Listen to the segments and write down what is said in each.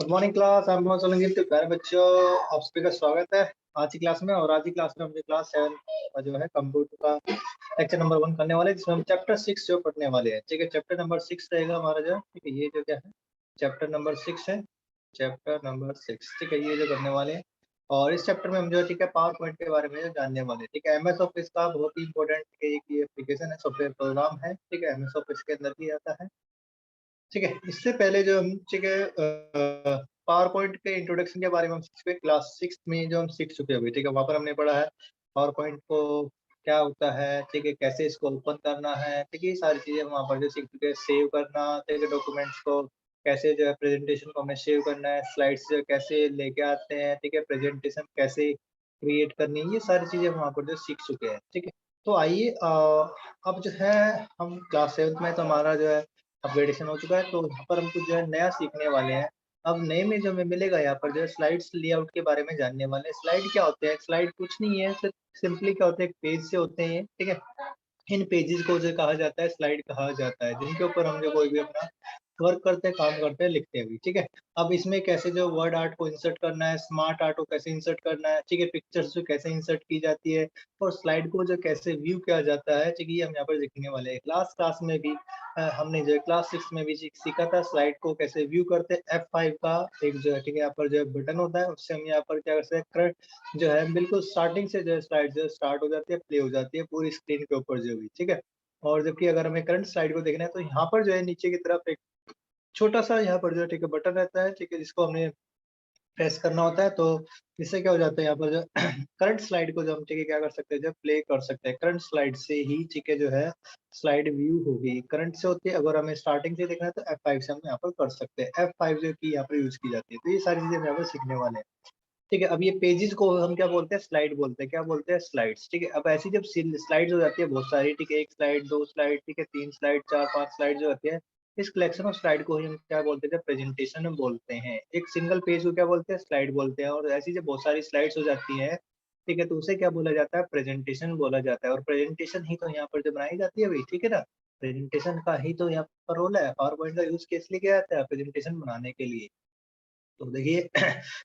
Good morning class. आप बहुत सोलंकी के प्यारे बच्चों, आप सभी का स्वागत है आज की क्लास में। और आज की क्लास में हम क्लास 7 का जो है कंप्यूटर का लेक्चर नंबर 1 करने वाले हैं, जिसमें हम चैप्टर 6 जो पढ़ने वाले हैं। ठीक है, चैप्टर नंबर 6 रहेगा हमारा जो है। ठीक है, ये जो क्या है चैप्टर नंबर 6 है, चैप्टर नंबर 6। ठीक है, ये जो करने वाले हैं। और इस चैप्टर में हम जो है ठीक है पावर पॉइंट के बारे में जो जानने वाले हैं। ठीक है, एमएस ऑफिस का बहुत ही इंपॉर्टेंट एक एप्लीकेशन है, सॉफ्टवेयर प्रोग्राम है। ठीक है, एमएस ऑफिस के अंदर भी आता है। ठीक है, इससे पहले जो हम ठीक है पावर पॉइंट के इंट्रोडक्शन के बारे में हम क्लास 6 में जो हम सीख चुके हैं। ठीक है, वहाँ पर हमने पढ़ा है पावर पॉइंट को क्या होता है। ठीक है, कैसे इसको ओपन करना है। ठीक है, ये सारी चीजें हम वहाँ पर जो सीख चुके हैं। सेव करना, ठीक है, डॉक्यूमेंट्स को कैसे जो है प्रेजेंटेशन को हमें सेव करना है, स्लाइड्स जो कैसे लेके आते हैं। ठीक है, प्रेजेंटेशन कैसे क्रिएट करनी है, ये सारी चीजें हम वहाँ पर जो सीख चुके हैं। ठीक है, तो आइए अब जो है हम क्लास 7 में तो हमारा जो है अपग्रेडेशन हो चुका है, तो यहाँ पर हम कुछ जो है नया सीखने वाले हैं। अब नए में जो हमें मिलेगा यहाँ पर जो है स्लाइड्स लेआउट के बारे में जानने वाले हैं। स्लाइड क्या होते हैं? स्लाइड कुछ नहीं है, सिर्फ सिंपली क्या होते हैं, एक पेज से होते हैं। ठीक है, इन पेजेस को जो कहा जाता है स्लाइड कहा जाता है, जिनके ऊपर हम जो कोई भी अपना वर्क करते हैं, काम करते हैं, लिखते हैं भी। ठीक है, अब इसमें कैसे जो वर्ड आर्ट को इंसर्ट करना है, स्मार्ट आर्ट को कैसे इंसर्ट करना है। ठीक है, पिक्चर्स जो कैसे इंसर्ट की जाती है और स्लाइड को जो कैसे व्यू किया जाता है। ठीक है, ये हम यहाँ पर सीखने वाले हैं। क्लास में भी हमने जो क्लास 6 में भी सीखा था स्लाइड को कैसे व्यू करते हैं। F5 का एक जो है ठीक है यहाँ पर जो है बटन होता है, उससे हम यहाँ पर क्या करते हैं, करंट जो है बिल्कुल स्टार्टिंग से जो है स्लाइड जो स्टार्ट हो जाती है, प्ले हो जाती है पूरी स्क्रीन के ऊपर जो भी। ठीक है, और जबकि अगर हमें करंट स्लाइड को देखना है तो यहाँ पर जो है नीचे की तरफ एक छोटा सा यहाँ पर जो है ठीक है बटन रहता है। ठीक है, जिसको हमें प्रेस करना होता है, तो इससे क्या हो जाता है यहाँ पर जो करंट स्लाइड को जो हम ठीक है क्या कर सकते हैं, जो प्ले कर सकते हैं करंट स्लाइड से ही। ठीक है, जो है स्लाइड व्यू होगी करंट से होती है। अगर हमें स्टार्टिंग से देखना है तो F5 से हम यहाँ पर कर सकते हैं। F5 जो की यहाँ पर यूज की जाती है। तो ये सारी चीजें हम यहाँ पर सीखने वाले हैं। ठीक है, अब ये पेजेस को हम क्या बोलते हैं, स्लाइड बोलते हैं। क्या बोलते हैं? स्लाइड्स। ठीक है, अब ऐसी जब स्लाइड्स हो जाती है बहुत सारी, ठीक है, एक स्लाइड, दो स्लाइड, ठीक है, तीन स्लाइड, चार पांच स्लाइड जो होती है, इस कलेक्शन ऑफ स्लाइड को ही हम क्या बोलते हैं, प्रेजेंटेशन बोलते हैं। एक सिंगल पेज को क्या बोलते हैं, स्लाइड बोलते हैं। और ऐसी जब बहुत सारी स्लाइड्स हो जाती है, ठीक है, तो उसे क्या बोला जाता है, प्रेजेंटेशन बोला जाता है। और प्रेजेंटेशन ही तो यहाँ पर जो बनाई जाती है भाई। ठीक है ना, प्रेजेंटेशन का ही तो यहाँ पर रोल है। पावर पॉइंट का यूज किस लिए किया जाता है? प्रेजेंटेशन बनाने के लिए। तो देखिए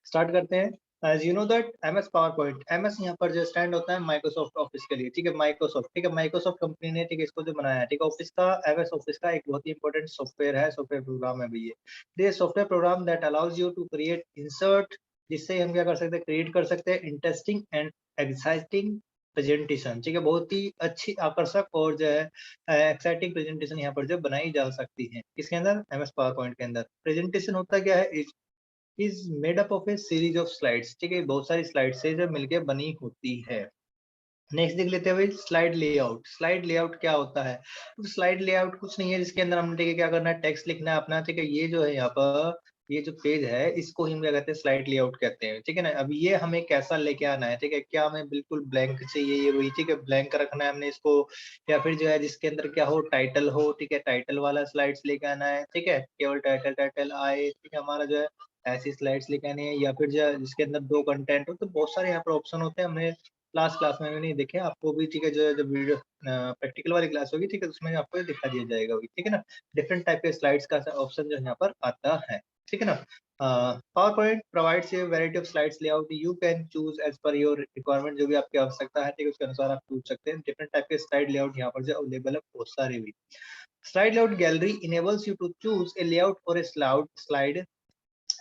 स्टार्ट करते हैं। As you know that MS PowerPoint, MS यहाँ पर जो स्टैंड होता है माइक्रोसॉफ्ट ऑफिस के लिए। ठीक है, माइक्रोसॉफ्ट, ठीक है, माइक्रोसॉफ्ट कंपनी ने ठीक है इसको जो बनाया है। ठीक है, ऑफिस का MS ऑफिस का एक बहुत ही इंपॉर्टेंट सॉफ्टवेयर है, सॉफ्टवेयर प्रोग्राम है भैया। ये software program that allows you to create insert, जिससे हम क्या कर सकते हैं, क्रिएट कर सकते हैं इंटरेस्टिंग एंड एक्साइटिंग प्रेजेंटेशन। ठीक है, बहुत ही अच्छी, आकर्षक और जो है एक्साइटिंग प्रेजेंटेशन यहाँ पर जो बनाई जा सकती है। किसके अंदर? MS पावर पॉइंट के अंदर। प्रेजेंटेशन होता क्या है, is made up of A series of slides. ठीक है, बहुत सारी स्लाइड से जो मिलकर बनी होती है। नेक्स्ट देख लेते हैं भाई, स्लाइड लेआउट। स्लाइड लेआउट क्या होता है? तो स्लाइड लेआउट कुछ नहीं है, जिसके अंदर हमने ठीक है क्या करना है, टेक्स्ट लिखना है अपना। ठीक है, ये जो है यहाँ पर ये जो पेज है, इसको ही हम क्या कहते हैं, स्लाइड लेआउट कहते हैं। ठीक है ना, अब ये हमें कैसा लेके आना है? ठीक है, क्या हमें बिल्कुल ब्लैंक चाहिए ये वही? ठीक है, ब्लैंक रखना है हमने इसको, या फिर जो है जिसके अंदर क्या हो, टाइटल हो। ठीक है, टाइटल वाला स्लाइड्स लेके आना है। ठीक है, केवल टाइटल टाइटल आए। ठीक है, हमारा जो है ऐसी स्लाइड्स लेके आनी है, या फिर जो है जिसके अंदर दो कंटेंट हो। तो बहुत सारे यहाँ पर ऑप्शन होते हैं, हमने लास्ट क्लास में भी नहीं देखे, आपको भी ठीक है जो है जब वीडियो प्रैक्टिकल वाली क्लास होगी, ठीक है, उसमें आपको ये दिखा दिया जाएगा भी। ठीक है ना, डिफरेंट टाइप के स्लाइड्स का ऑप्शन जो यहाँ पर आता है। ठीक है ना, PowerPoint provides a variety of slides layout, you can choose as per your requirement, जो भी आपकी आवश्यकता है, ठीक है, उसके अनुसार आप चूज सकते हैं। डिफरेंट टाइप के स्लाइड लेआउट यहाँ पर जो अवेलेबल है बहुत सारे भी। Slide layout gallery enables you to choose a layout for a slide.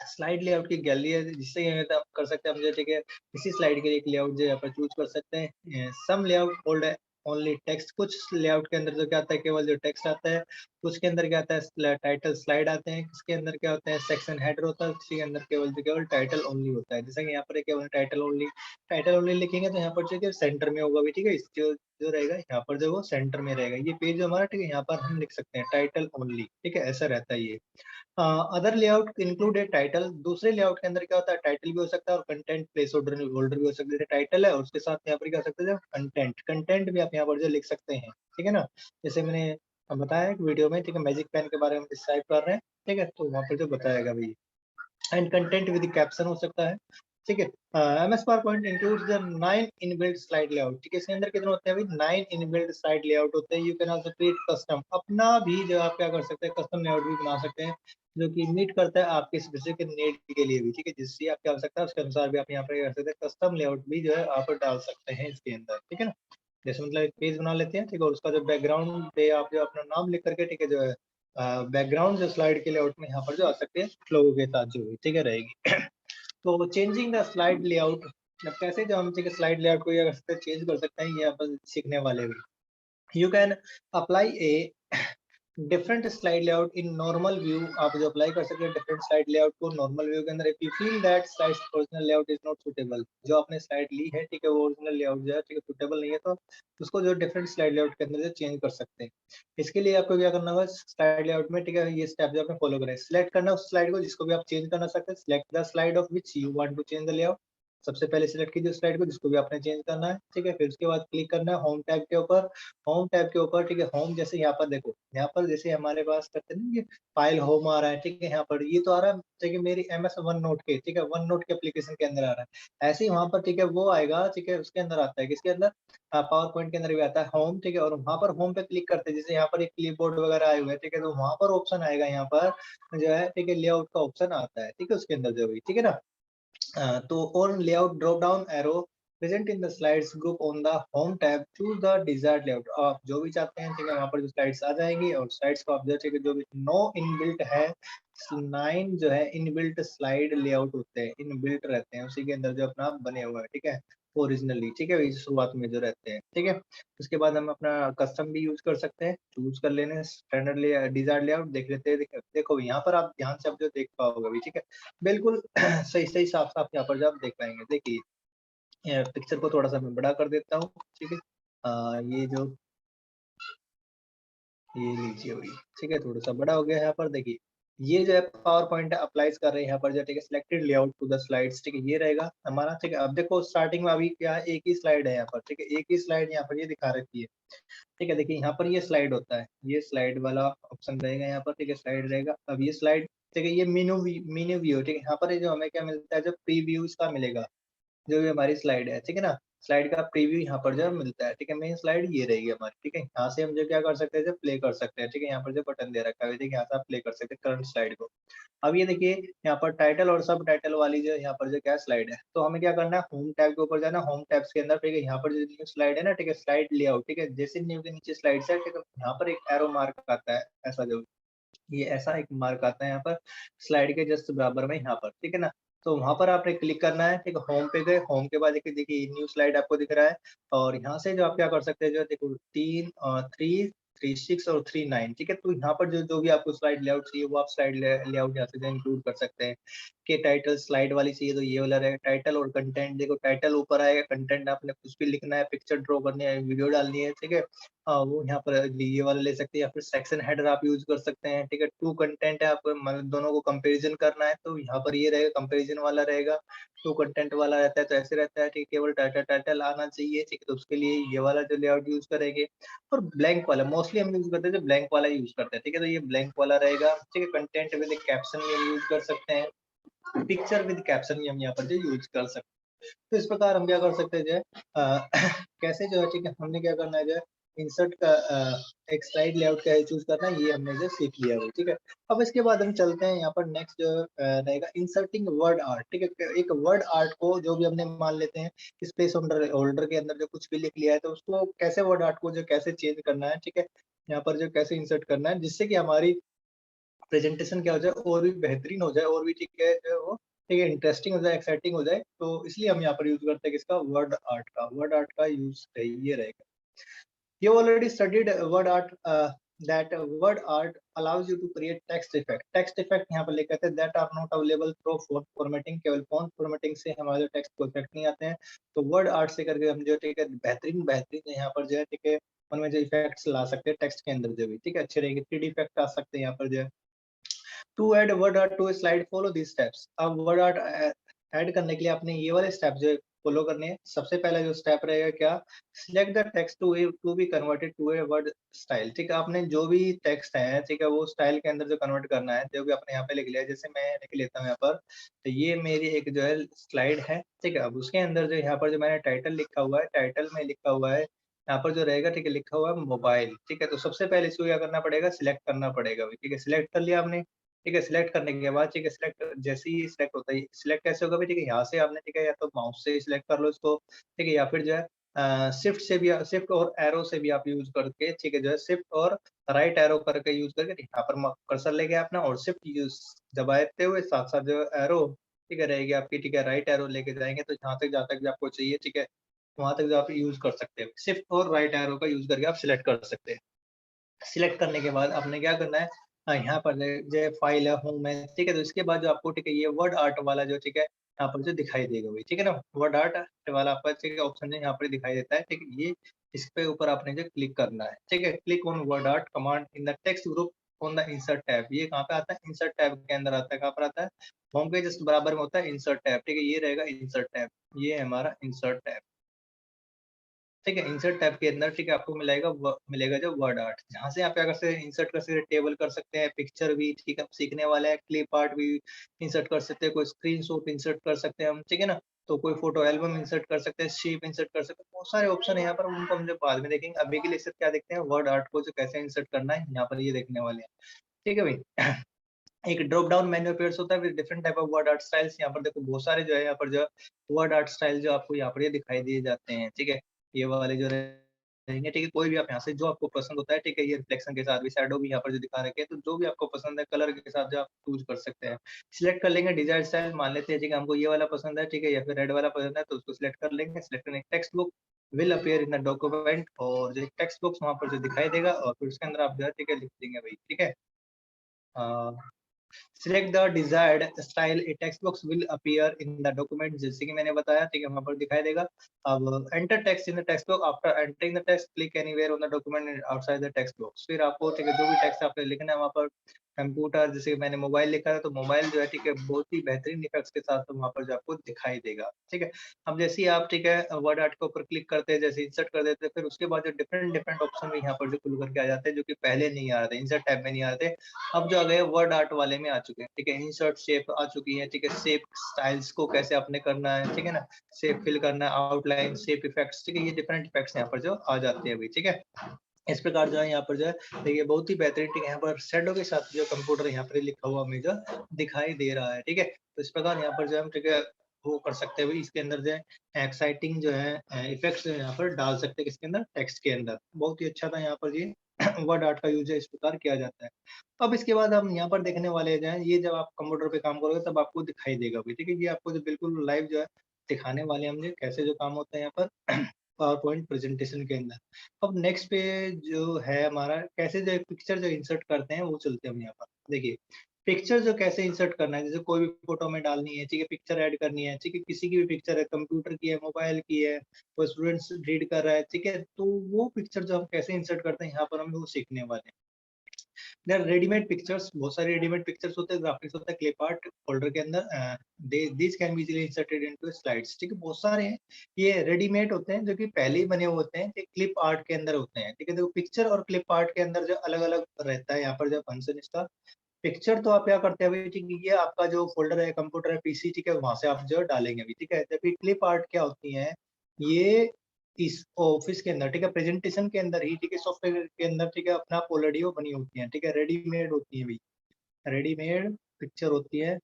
Slide layout की गैलरी है, जिससे ये मतलब कर सकते हैं हम जो ठीक है इसी स्लाइड के लिए एक लेआउट जो यहाँ पर चूज कर सकते हैं। सम लेआउट होल्ड ओनली टेक्स्ट, कुछ लेआउट के अंदर जो क्या आता है, केवल जो टेक्स्ट आता है। कुछ के अंदर क्या आता है, टाइटल स्लाइड आते हैं। किसके अंदर क्या होता है, सेक्शन हेडर होता है। किसी के अंदर केवल टाइटल ओनली होता है। जैसे कि यहाँ पर केवल टाइटल ओनली लिखेंगे तो यहाँ पर जो सेंटर में होगा भी। ठीक है, जो जो रहेगा यहाँ पर जो वो सेंटर में रहेगा। ये पेज हमारा ठीक है, यहाँ पर हम लिख सकते हैं टाइटल ओनली। ठीक है, ऐसा रहता है ये। अदर लेआउट इंक्लूड ए टाइटल, दूसरे लेआउट के अंदर क्या होता है, टाइटल भी हो सकता है और कंटेंट प्लेस होल्डर भी हो सकता है। टाइटल है और उसके साथ यहाँ पर क्या हो सकते हैं, कंटेंट कंटेंट भी आप यहाँ पर जो लिख सकते हैं। ठीक है ना, जैसे मैंने बताया एक वीडियो में, ठीक है, मैजिक पेन के बारे में डिस्क्राइब कर रहे हैं। ठीक है, तो वहाँ पर जो बताएगा भाई, एंड कंटेंट विद कैप्शन हो सकता है। ठीक है। MS power point includes the 9 inbuilt slide layout. ठीक है, इसके अंदर कितने होते हैं अभी 9 इनबिल्ट स्लाइड लेआउट होते हैं। You can also create custom, अपना भी जो आप क्या कर सकते हैं कस्टम लेआउट भी बना सकते हैं जो कि मीट करता है आपके स्पेसिफिक नीड के लिए भी। ठीक है, जिससे आप क्या कर सकते हैं उसके अनुसार भी आप यहाँ पर कर सकते हैं कस्टम लेआउट भी जो है आप डाल सकते हैं इसके अंदर। ठीक है ना, जैसे मतलब एक पेज बना लेते हैं, ठीक है, और उसका जो बैकग्राउंड पे आप जो अपना नाम लिख करके, ठीक है, जो है बैकग्राउंड जो स्लाइड के लेआउट में यहाँ पर जो आ सकते हैं लोगों के साथ जो भी, ठीक है, रहेगी। तो चेंजिंग द स्लाइड लेआउट, अब कैसे जो हम ठीक है स्लाइड लेआउट को ये चेंज कर सकते हैं ये अपन सीखने वाले भी। You can apply a different slide layout in normal view. आप जो अप्लाई कर सकते हैं डिफरेंट स्लाइड लेआउट को नॉर्मल व्यू के अंदर। If you feel that slide original layout is not suitable, जो आपने स्लाइड ली है, ठीक है, वो ओरिजिनल लेआउट जो है, ठीक है, सुटेबल नहीं है, तो उसको जो डिफरेंट स्लाइड लेआउट के अंदर चेंज कर सकते हैं। इसके लिए आपको क्या करना होगा स्लाइड लेआउट में, ठीक है, ये स्टेप जो आपने फॉलो करें, सिलेक्ट करना उस स्लाइड को जिसको भी आप चेंज करना सकते हैं। Select the slide of which you want to change the layout. सबसे पहले सिलेक्ट कीजिए स्लाइड को जिसको भी आपने चेंज करना है। ठीक है, फिर उसके बाद क्लिक करना है होम टैब के ऊपर। होम टैब के ऊपर, ठीक है, होम जैसे यहाँ पर देखो, यहाँ पर जैसे हमारे पास करते हैं ना ये फाइल होम आ रहा है, ठीक है, यहाँ पर ये तो आ रहा है, ठीक है, मेरी MS वन नोट के, ठीक है, वन नोट के एप्लीकेशन के अंदर आ रहा है। ऐसे ही वहां पर, ठीक है, वो आएगा, ठीक है, उसके अंदर आता है किसके अंदर पावर पॉइंट के अंदर भी आता है होम। ठीक है, और वहां पर होम पे क्लिक करते हैं, जैसे यहाँ पर एक क्लिपबोर्ड वगैरह आए हुए हैं, ठीक है, तो वहां पर ऑप्शन आएगा, यहाँ पर जो है, ठीक है, लेआउट का ऑप्शन आता है, ठीक है, उसके अंदर जो भी, ठीक है ना। तो on layout drop down arrow present in the slides group on the home tab choose the desired layout। आप जो भी चाहते हैं, ठीक है, वहाँ पर जो स्लाइड्स आ जाएंगी और स्लाइड्स को आप जो, ठीक है, जो भी नो इनबिल्ट है 9 जो है इनबिल्ट स्लाइड लेआउट होते हैं, इनबिल्ट रहते हैं उसी के अंदर जो अपना बने हुए हैं, ठीक है, ओरिजिनली, ठीक है, शुरुआत में जो रहते हैं। ठीक है, उसके बाद हम अपना कस्टम भी यूज कर सकते हैं, चूज कर लेने स्टैंडर्ड ले डिजायर्ड लेआउट देख लेते हैं। देखो यहाँ पर आप ध्यान से आप जो देख पाओगे अभी, ठीक है, बिल्कुल सही सही साफ साफ यहाँ पर जो आप देख पाएंगे। देखिए पिक्चर को थोड़ा सा मैं बड़ा कर देता हूँ, ठीक है, ये जो ये लीजिए अभी, ठीक है, थोड़ा सा बड़ा हो गया है। यहाँ पर देखिए ये जो है पावर पॉइंट अप्लाई कर रहे हैं यहाँ पर जो, ठीक है, selected layout to the slides, ठीक है, ये रहेगा हमारा। ठीक है, अब देखो स्टार्टिंग में अभी क्या है, एक ही स्लाइड है यहाँ पर, ठीक है, एक ही स्लाइड यहाँ पर ये दिखा रखी है। ठीक है, देखिए यहाँ पर ये स्लाइड होता है, ये स्लाइड वाला ऑप्शन रहेगा यहाँ पर, ठीक है, स्लाइड रहेगा। अब ये स्लाइड, ठीक है, ये मीनू व्यू, ठीक है, यहाँ पर जो हमें क्या मिलता है, जो प्रीव्यू इसका मिलेगा, जो भी हमारी स्लाइड है, ठीक है ना, स्लाइड का प्रीव्यू यहाँ पर जो मिलता है। ठीक है, मेन स्लाइड ये रहेगी हमारी। ठीक है, यहाँ से हम जो क्या कर सकते हैं, जो प्ले कर सकते हैं। ठीक है, यहाँ पर जो बटन दे रखा है, देखिए यहाँ से आप प्ले कर सकते हैं करंट स्लाइड को। अब ये देखिए यहाँ पर टाइटल और सब टाइटल वाली जो यहाँ पर जो क्या स्लाइड है, तो हमें क्या करना है होम टैब के ऊपर जाना, होम टैब्स के अंदर, ठीक है, यहाँ पर जो न्यू स्लाइड है ना, ठीक है, स्लाइड लेआउट, ठीक है, जैसे न्यू के नीचे स्लाइड है, ठीक है, यहाँ पर एक एरो मार्क आता है ऐसा, जो ये ऐसा एक मार्क आता है यहाँ पर स्लाइड के जस्ट बराबर में यहाँ पर। ठीक है ना, तो वहां पर आपने क्लिक करना है। ठीक है, होम पे गए, होम के बाद देखिए न्यू स्लाइड आपको दिख रहा है, और यहाँ से जो आप क्या कर सकते हैं, जो देखो 3, 3, 6 और 3, 9, ठीक है, तो यहाँ पर जो जो भी आपको स्लाइड लेआउट चाहिए वो आप स्लाइड लेआउट यहाँ से इंक्लूड कर सकते हैं। के टाइटल स्लाइड वाली चाहिए तो ये वाला रहेगा टाइटल, और कंटेंट देखो टाइटल ऊपर आएगा, कंटेंट आपने कुछ भी लिखना है, पिक्चर ड्रॉ करनी है, वीडियो डालनी है, ठीक है, हाँ, वो यहाँ पर ये वाला ले सकते हैं, या फिर सेक्शन हेडर आप यूज कर सकते हैं। ठीक है, टू कंटेंट है, आपको मतलब दोनों को कंपैरिजन करना है, तो यहाँ पर ये रहेगा कंपैरिजन वाला रहेगा। टू कंटेंट वाला रहता है तो ऐसे रहता है, ठीक है, केवल टाइटल टाइटल आना चाहिए, ठीक है, तो उसके लिए ये वाला जो लेआउट यूज करेंगे। और ब्लैंक वाला मोस्टली हम यूज करते हैं, जो ब्लैंक वाला यूज करते हैं। ठीक है, तो ये ब्लैंक वाला रहेगा। ठीक है, कंटेंट विद कैप्शन भी हम यूज कर सकते हैं, पिक्चर विद कैप्शन भी हम यहाँ पर जो यूज कर सकते हैं। तो इस प्रकार हम क्या कर सकते हैं जो है कैसे जो है, ठीक है, हमने क्या करना है जो है इंसर्ट का एक स्लाइड लेआउट का चूज करना है, ये हमने जो सीख लिया है। ठीक है, अब इसके बाद हम चलते हैं यहाँ पर नेक्स्ट जो रहेगा इंसर्टिंग वर्ड आर्ट। ठीक है, एक वर्ड आर्ट को जो भी हमने मान लेते हैं स्पेस होल्डर के अंदर जो कुछ भी लिख लिया है, तो उसको कैसे वर्ड आर्ट को जो कैसे चेंज करना है, ठीक है, यहाँ पर जो कैसे इंसर्ट करना है जिससे कि हमारी प्रेजेंटेशन क्या हो जाए और भी बेहतरीन हो जाए, और भी ठीक है जो वो, ठीक है, इंटरेस्टिंग हो जाए, एक्साइटिंग हो जाए। तो इसलिए हम यहाँ पर यूज करते हैं किसका, वर्ड आर्ट का यूज ये रहेगा। You already studied word art, that word art allows you to create text effect। text effect यहाँ पर लिखे थे that are not available through font formatting। केवल font formatting से हमारे टेक्स्ट को इफेक्ट नहीं आते हैं, तो वर्ड आर्ट से करके हम जो, ठीक है, बेहतरीन बेहतरीन यहाँ पर जो है, ठीक है, उनमें जो इफेक्ट्स ला सकते हैं टेक्स्ट के अंदर जो भी, ठीक है, अच्छे रहेंगे। 3D इफेक्ट आ सकते हैं यहाँ पर जो है। To add WordArt to slide follow this steps. अब वर्ड आर्ट ऐड करने के लिए आपने ये वाले स्टेप जो फॉलो करनी है। सबसे पहला जो स्टेप रहेगा क्या, select the text to be converted to a word style. ठीक है, आपने जो भी टेक्स्ट है, ठीक है, वो स्टाइल के अंदर जो कन्वर्ट करना है, जो भी आपने यहाँ पे लिख लिया है, जैसे मैं लिख लेता हूँ यहाँ पर, तो ये मेरी एक जो है स्लाइड है। ठीक है, अब उसके अंदर जो यहाँ पर जो मैंने टाइटल लिखा हुआ है, टाइटल में लिखा हुआ है यहाँ पर जो रहेगा, ठीक है, लिखा हुआ है मोबाइल। ठीक है, तो सबसे पहले इसको क्या करना पड़ेगा, सिलेक्ट करना पड़ेगा। ठीक है, सिलेक्ट कर लिया आपने। ठीक है, सिलेक्ट करने के बाद, ठीक है, सिलेक्ट जैसे ही सिलेक्ट होता है, सिलेक्ट कैसे होगा भाई, ठीक है, यहाँ से आपने, ठीक है, या तो माउस से सिलेक्ट कर लो इसको, ठीक है, या फिर जो है शिफ्ट से भी, शिफ्ट और एरो से भी आप यूज करके, ठीक है, जो है शिफ्ट और राइट एरो करके यूज करके यहाँ पर कर्सर लेके अपना और शिफ्ट यूज दबाते हुए साथ साथ जो एरो, ठीक है, रहेगी आपकी। ठीक है, राइट एरो लेके जाएंगे तो जहाँ तक जहाँ तक भी आपको चाहिए, ठीक है, वहां तक जो आप यूज कर सकते हैं। शिफ्ट और राइट एरो का यूज करके आप सिलेक्ट कर सकते हैं। सिलेक्ट करने के बाद आपने क्या करना है, यहाँ पर जो फाइल है होम है, ठीक है, तो इसके बाद जो आपको, ठीक है, ये वर्ड आर्ट वाला जो, ठीक है, यहाँ पर जो दिखाई देगा भाई, ठीक है ना, वर्ड आर्ट वाला आपका, ठीक है, ऑप्शन है यहाँ पर दिखाई देता है। ठीक है, ये इस पे ऊपर आपने जो क्लिक करना है। ठीक है, click on word art command in the text group on the insert tab. ये कहाँ पे आता है, इंसर्ट टैब के अंदर आता है। कहाँ पर आता है, होम के जस्ट बराबर में होता है इंसर्ट टैब। ठीक है, ये रहेगा इंसर्ट टैब, ये है हमारा इंसर्ट टैब। ठीक है, इंसर्ट टैब के अंदर, ठीक है, आपको मिलेगा जो वर्ड आर्ट, जहाँ से आप क्या कर सकते हैं, इंसर्ट कर सकते हैं, टेबल कर सकते हैं, पिक्चर भी, ठीक है, सीखने वाले हैं, क्लिप आर्ट भी इंसर्ट कर सकते हैं, कोई स्क्रीनशॉट इंसर्ट कर सकते हैं हम, ठीक है ना, तो कोई फोटो एल्बम इंसर्ट कर सकते हैं, शेप इंसर्ट कर सकते हैं, बहुत सारे ऑप्शन है यहाँ पर, उनको हम जो बाद में देखेंगे। अभी के लिए सिर्फ क्या देखते हैं, वर्ड आर्ट को जो कैसे इंसर्ट करना है, यहाँ पर ये देखने वाले हैं। ठीक है भाई। एक ड्रॉप डाउन मेन्यू अपीयर्स होता है with different type of word art styles. यहाँ पर देखो बहुत सारे जो है यहाँ पर जो वर्ड आर्ट स्टाइल जो आपको यहाँ पर ये दिखाई दिए जाते हैं। ठीक है, ये वाले जो रहेंगे, ठीक है, कोई भी आप यहाँ से जो आपको पसंद होता है, ठीक है, ये रिफ्लेक्शन के साथ भी, शैडो भी यहाँ पर जो दिखा रखे हैं, तो जो भी आपको पसंद है कलर के साथ जो आप चूज कर सकते हैं। सिलेक्ट कर लेंगे डिजायर स्टाइल, मान लेते हैं, ठीक है, हमको ये वाला पसंद है, ठीक है, या फिर रेड वाला पसंद है, तो उसको सिलेक्ट कर लेंगे। सिलेक्ट करने text book will appear in the document, और जो टेक्स्ट बुक्स वहाँ पर जो दिखाई देगा, और फिर उसके अंदर आप जो है, ठीक है, लिख देंगे भाई। ठीक है, select the desired style, A text box will appear in the document, जैसे कि मैंने बताया, ठीक है, वहां पर दिखाई देगा। अब enter text in the text box, after entering the text click anywhere on the document outside the text box. फिर आपको, ठीक है, जो भी टेक्स्ट आपने लिखना है वहां पर, कंप्यूटर, जैसे मैंने मोबाइल लिखा है, तो मोबाइल जो है, ठीक है, बहुत ही बेहतरीन इफेक्ट्स के साथ वहां पर जो आपको दिखाई देगा। ठीक है, अब जैसे ही आप, ठीक है, वर्ड आर्ट के ऊपर क्लिक करते हैं, जैसे इंसर्ट कर देते हैं, फिर उसके बाद जो डिफरेंट डिफरेंट ऑप्शन भी यहाँ पर जो खुल करके आ जाते हैं, जो कि पहले नहीं आ रहे थे, इंसर्ट टैब में नहीं आ रहे थे, अब जो आ गए वर्ड आर्ट वाले में आ चुके हैं। ठीक है, इंसर्ट शेप आ चुकी है। ठीक है, शेप स्टाइल्स को कैसे आपने करना है, ठीक है ना, शेप फिल करना है, आउटलाइन, शेप इफेक्ट्स, ठीक है, ये डिफरेंट इफेक्ट्स यहाँ पर जो आ जाते हैं अभी। ठीक है, इस प्रकार जो है यहाँ पर जो है, देखिए बहुत ही बेहतरीन, ठीक है, यहाँ पर शेडो के साथ जो कंप्यूटर यहाँ पर लिखा हुआ हमें जो दिखाई दे रहा है। ठीक है, तो इस प्रकार यहाँ पर जो हम, ठीक है, वो कर सकते हैं भाई। इसके अंदर जो है एक्साइटिंग जो है इफेक्ट्स यहाँ पर डाल सकते हैं, इसके अंदर टेक्स्ट के अंदर बहुत ही अच्छा था यहाँ पर ये वर्ड आर्ट का यूज है, इस प्रकार किया जाता है। अब इसके बाद हम यहाँ पर देखने वाले जो है, ये जब आप कंप्यूटर पे काम करोगे तब आपको दिखाई देगा भाई। ठीक है, ये आपको जो बिल्कुल लाइव जो है दिखाने वाले हैं हम, जो कैसे जो काम होता है यहाँ पर पावर पॉइंट प्रेजेंटेशन के अंदर। अब नेक्स्ट पे जो है हमारा, कैसे जो पिक्चर जो इंसर्ट करते हैं वो चलते हैं हम यहाँ पर। देखिए, पिक्चर जो कैसे इंसर्ट करना है, जैसे कोई भी फोटो में डालनी है, ठीक है, पिक्चर ऐड करनी है, ठीक है, किसी की भी पिक्चर है, कंप्यूटर की है, मोबाइल की है, कोई स्टूडेंट्स रीड कर रहा है, ठीक है, तो वो पिक्चर जो हम कैसे इंसर्ट करते हैं यहाँ पर हम वो सीखने वाले हैं। देयर रेडीमेड पिक्चर्स, बहुत सारे रेडीमेड पिक्चर्स होते हैं, ग्राफिक्स होता है क्लिप आर्ट फोल्डर के अंदर, this can be easily inserted into slides. ठीक है, बहुत सारे हैं, ये रेडीमेड होते हैं जो कि पहले ही बने हुए होते हैं, ये क्लिप आर्ट के अंदर होते हैं। ठीक है, देखो पिक्चर और क्लिप आर्ट के अंदर जो अलग अलग रहता है यहाँ पर जो फंक्शन इसका। पिक्चर तो आप क्या करते हैं अभी, ठीक है, ये आपका जो फोल्डर है, कंप्यूटर है, पीसी, ठीक है, वहां से आप जो डालेंगे अभी। ठीक है, जबकि क्लिप आर्ट क्या होती है, ये इस ऑफिस के अंदर, ठीक है, प्रेजेंटेशन के अंदर ही, ठीक है, सॉफ्टवेयर के अंदर, ठीक है, अपना आप ऑलरेडी वो बनी होती है। ठीक है, रेडीमेड होती है भाई, रेडीमेड पिक्चर होती है,